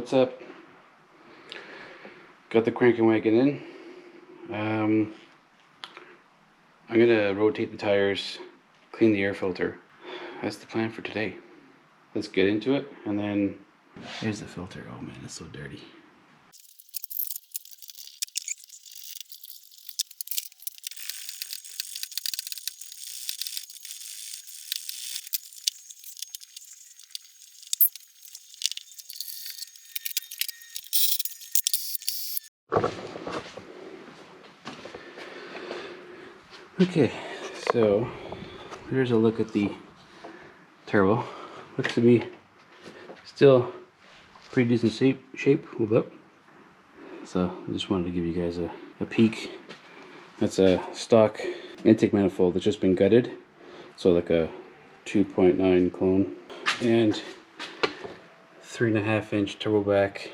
what's up? Got the cranking wagon in. I'm gonna rotate the tires, clean the air filter. That's the plan for today. Let's get into it, and then here's the filter. Oh man, it's so dirty. Okay, so here's a look at the turbo. Looks to be still pretty decent shape. Hold up. So I just wanted to give you guys a peek. That's a stock intake manifold that's just been gutted. So like a 2.9 clone and 3.5 inch turbo back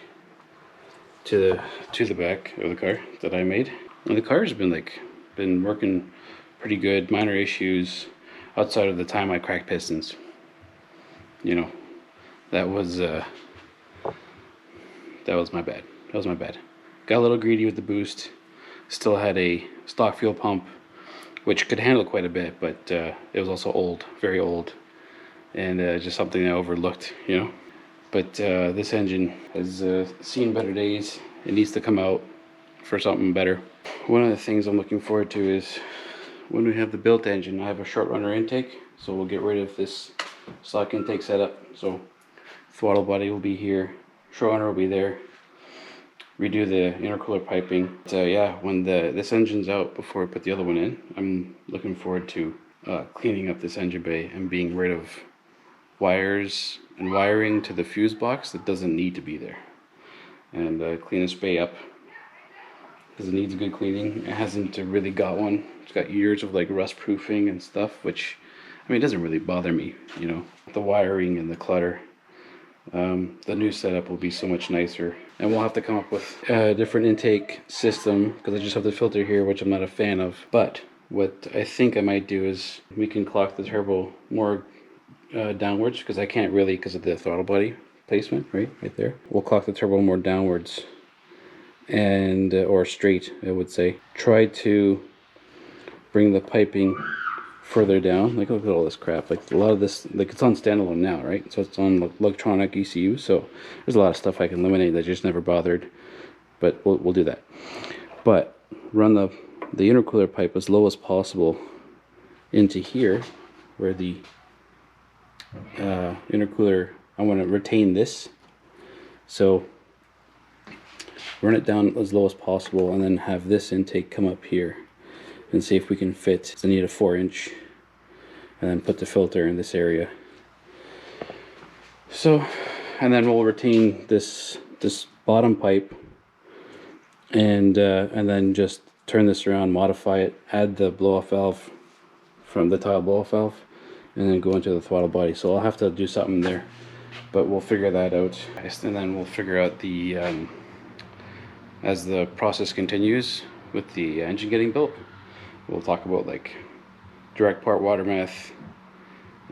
to the back of the car that I made. And the car's been working pretty good. Minor issues outside of the time I cracked pistons. You know, that was my bad. That was my bad. Got a little greedy with the boost. Still had a stock fuel pump, which could handle quite a bit, but it was also old, very old, and just something I overlooked, you know. But this engine has seen better days. It needs to come out for something better. One of the things I'm looking forward to is when we have the built engine, I have a short runner intake, so we'll get rid of this stock intake setup. So throttle body will be here, short runner will be there. Redo the intercooler piping. So yeah, when this engine's out before I put the other one in, I'm looking forward to cleaning up this engine bay and being rid of wires and wiring to the fuse box that doesn't need to be there, and clean this bay up because it needs a good cleaning. It hasn't really got one. It's got years of like rust proofing and stuff, which I mean, it doesn't really bother me, you know, the wiring and the clutter. The new setup will be so much nicer, and we'll have to come up with a different intake system because I just have the filter here, which I'm not a fan of. But what I think I might do is we can clock the turbo more downwards, because I can't really, because of the throttle body placement right there. We'll clock the turbo more downwards, and or straight, I would say. Try to bring the piping further down. Like, look at all this crap. Like, a lot of this, like, it's on standalone now, right? So it's on electronic ECU, so there's a lot of stuff I can eliminate that just never bothered, but we'll do that. But run the intercooler pipe as low as possible into here, where the intercooler, I want to retain this, so run it down as low as possible, and then have this intake come up here and see if we can fit. I need a 4-inch, and then put the filter in this area. So, and then we'll retain this bottom pipe, and then just turn this around, modify it, add the blow-off valve from the tile blow-off valve, and then go into the throttle body. So I'll have to do something there, but we'll figure that out, and then we'll figure out the as the process continues with the engine getting built. We'll talk about like direct part water meth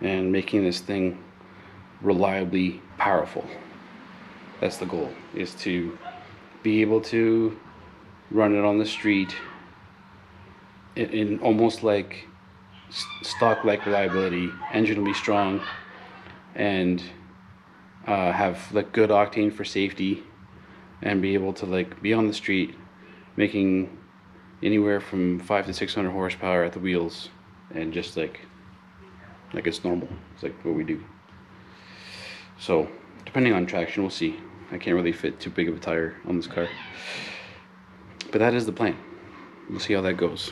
and making this thing reliably powerful. That's the goal, is to be able to run it on the street in almost like stock-like reliability. Engine will be strong and have like good octane for safety, and be able to like be on the street making anywhere from 500 to 600 horsepower at the wheels, and just like it's normal. It's like what we do. So depending on traction, we'll see. I can't really fit too big of a tire on this car, but that is the plan. We'll see how that goes.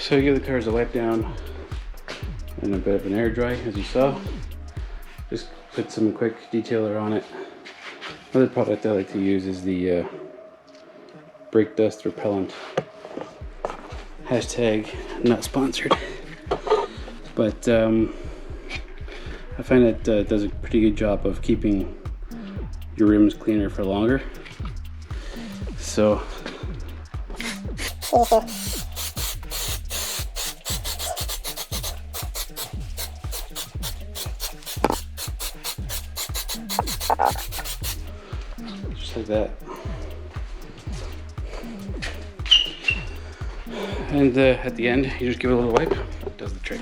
So you give the cars a wipe down and a bit of an air dry, as you saw. Just put some quick detailer on it. Another product I like to use is the brake dust repellent. Hashtag not sponsored. But I find it does a pretty good job of keeping your rims cleaner for longer. So just like that. And at the end, you just give it a little wipe. It does the trick.